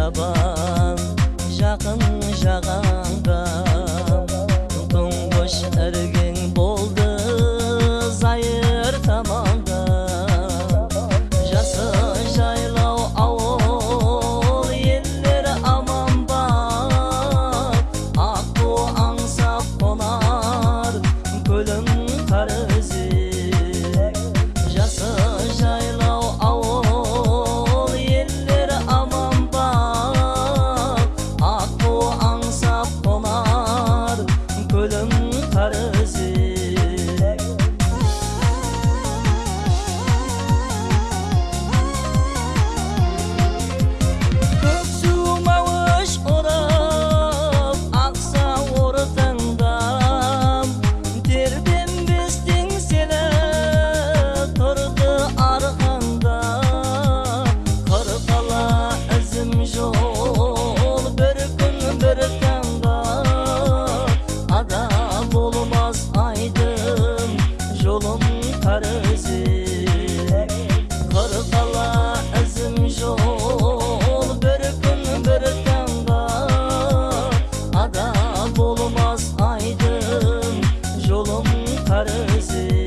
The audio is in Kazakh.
табан жақын жағаңда тұңғыш іргең болды зайыр таманда жасы жайлау ауыл елдер аман ба аққу аңсап қонар көлің қарызек жасы жайлау ауыл елдер аман ба аққу аңсап қонар көлің қарызек Yolum karızek Kırkala izim yol Bir gün bir tanga Ada bulmaz aydın Yolum karızek